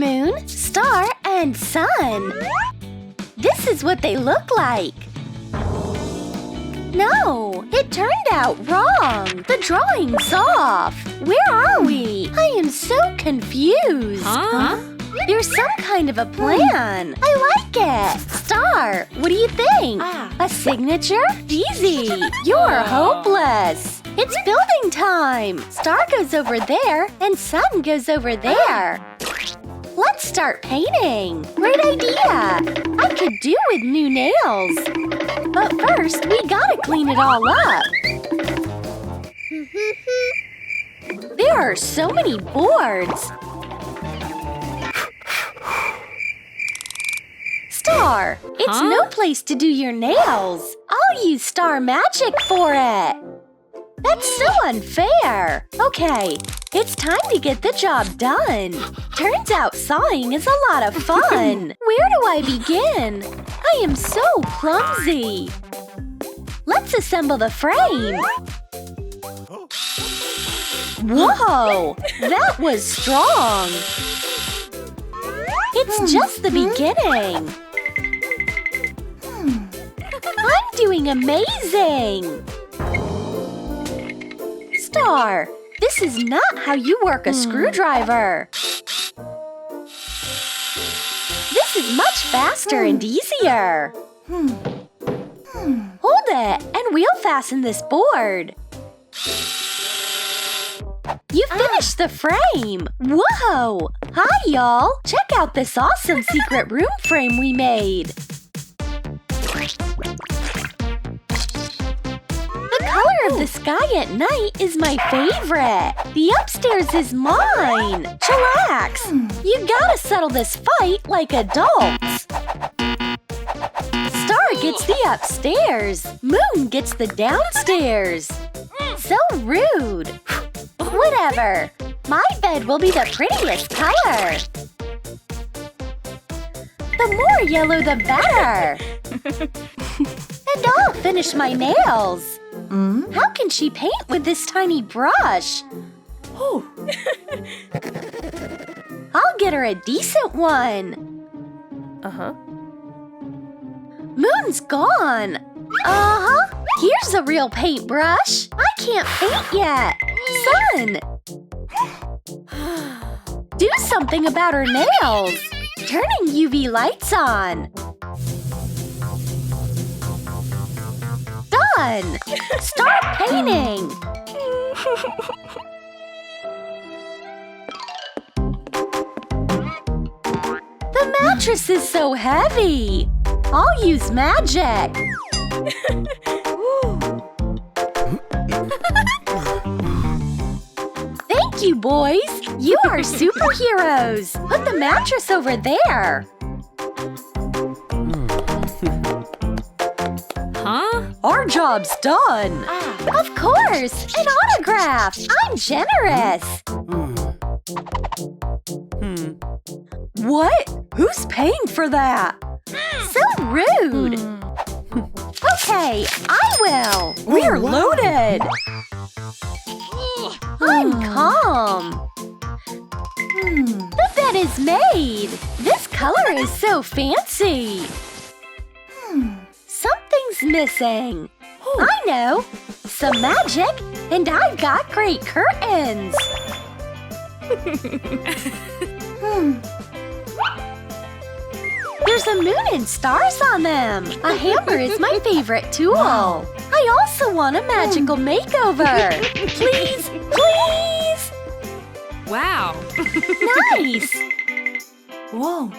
moon, star, and sun. This is what they look like. No, it turned out wrong. The drawing's off. Where are we? I am so confused. Huh? There's some kind of a plan. I like it. Star, what do you think? A signature? Easy. You're hopeless. It's building time. Star goes over there and sun goes over there. Let's start painting. Great idea. I could do with new nails. But first, we gotta clean it all up. There are so many boards. Star, it's no place to do your nails. I'll use star magic for it. That's so unfair. Okay, it's time to get the job done. Turns out sawing is a lot of fun. Where do I begin? I am so clumsy. Let's assemble the frame. Whoa, that was strong. It's just the beginning. I'm doing amazing. Star, this is not how you work a screwdriver. This is much faster and easier. Hold it, and we'll fasten this board. You finished the frame! Whoa! Hi, y'all! Check out this awesome secret room frame we made. The color of the sky at night is my favorite. The upstairs is mine. Chillax! You gotta settle this fight like adults. Star gets the upstairs. Moon gets the downstairs. So rude. Whatever. My bed will be the prettiest color. The more yellow, the better. And I'll finish my nails. How can she paint with this tiny brush? I'll get her a decent one. Moon's gone. Here's a real paintbrush. I can't paint yet. Sun! Do something about her nails. Turning UV lights on. Done! Start painting! The mattress is so heavy. I'll use magic. Thank you, boys. You are superheroes. Put the mattress over there. Our job's done. Of course, an autograph. I'm generous. What? Who's paying for that? So rude. Okay, I will. We're loaded. I'm calm. The bed is made. This color is so fancy. Something's missing. I know. Some magic, and I've got great curtains. There's a moon and stars on them. A hammer is my favorite tool. Wow. I also want a magical makeover. Please, please. Wow. Nice. Whoa.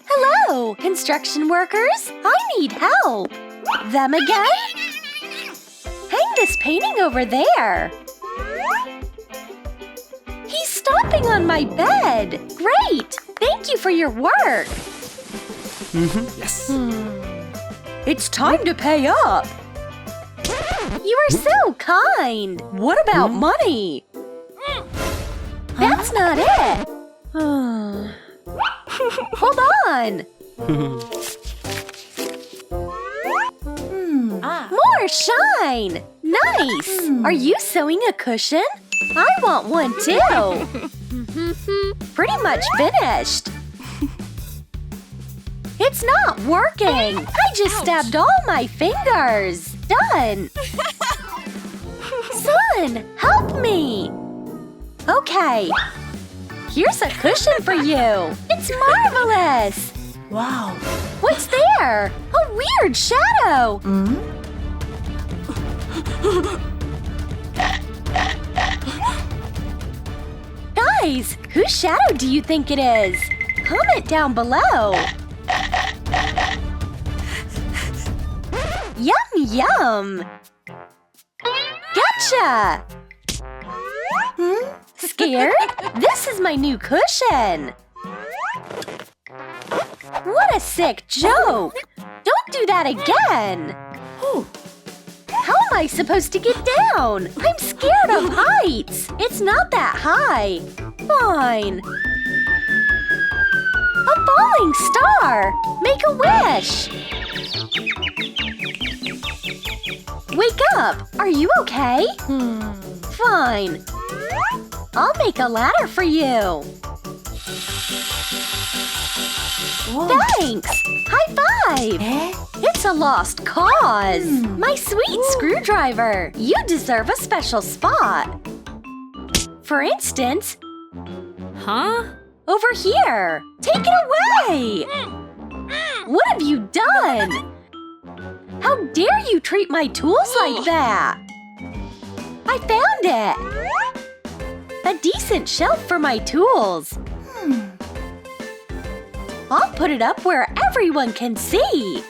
Hello, construction workers. I need help. Them again? Hang this painting over there. He's stomping on my bed. Great. Thank you for your work. Yes. It's time to pay up. You are so kind. What about money? That's not it. Hold on. More shine. Nice. Are you sewing a cushion? I want one too. pretty much finished. It's not working. I just stabbed all my fingers. Done. Son, help me. Okay. Here's a cushion for you. It's marvelous. Wow. What's there? A weird shadow. Guys, whose shadow do you think it is? Comment down below. Yum, yum. Gotcha. Scared? This is my new cushion. What a sick joke. Don't do that again. How am I supposed to get down? I'm scared of heights. It's not that high. Fine. A falling star. Make a wish. Wake up. Are you okay? Fine. I'll make a ladder for you. Whoa. Thanks. High five. It's a lost cause. My sweet screwdriver. You deserve a special spot. For instance, over here. Take it away. What have you done? How dare you treat my tools like that? I found it. A decent shelf for my tools. I'll put it up where everyone can see.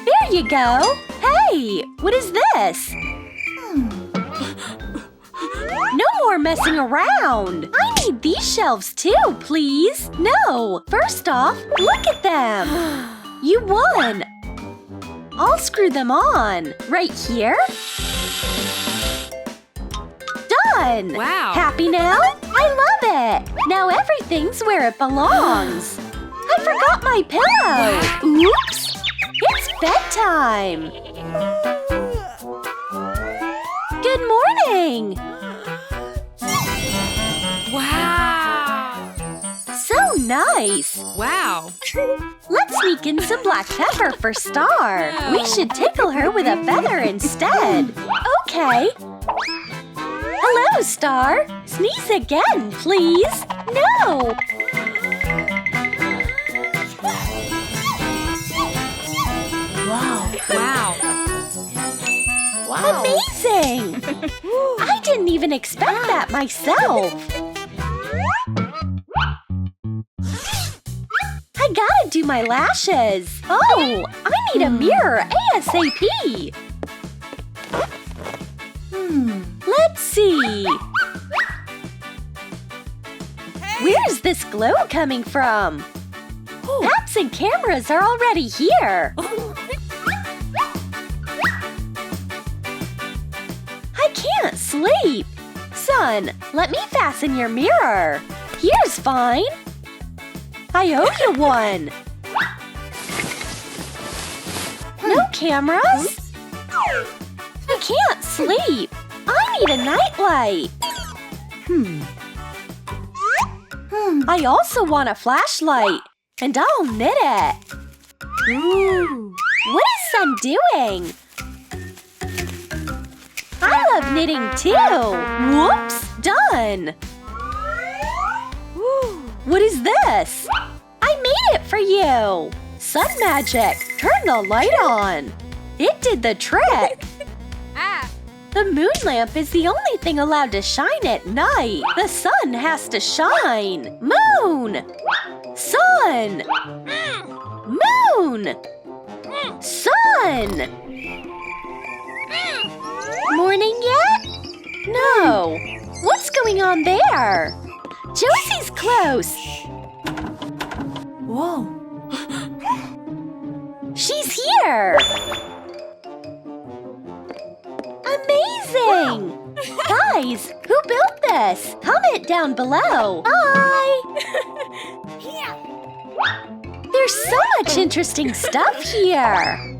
There you go. Hey, what is this? No more messing around. I need these shelves too, please. No, first off, look at them. You won. I'll screw them on. Right here. Done. Wow. Happy now? I love it. Now everything's where it belongs. I forgot my pillow. Oops. It's bedtime. Good morning. Wow. So nice. Wow. Let's sneak in some black pepper for Star. We should tickle her with a feather instead. Okay. Hello, Star. Sneeze again, please. No. Wow. Wow. Wow. Amazing. I didn't even expect that myself. I gotta do my lashes. Oh, I need a mirror ASAP. Let's see. Where's this glow coming from? Apps and cameras are already here. I can't sleep. Son, let me fasten your mirror. Here's fine. I owe you one. No cameras? I can't sleep. I need a nightlight. I also want a flashlight. And I'll knit it. What is Son doing? I love knitting too. Whoops, done. What is this? I made it for you. Sun magic. Turn the light on. It did the trick. The moon lamp is the only thing allowed to shine at night. The sun has to shine. Moon! Sun! Moon! Sun! Morning yet? No. What's going on there? Josie's close. Whoa. She's here. Amazing! Guys, who built this? Comment down below. Bye! There's so much interesting stuff here.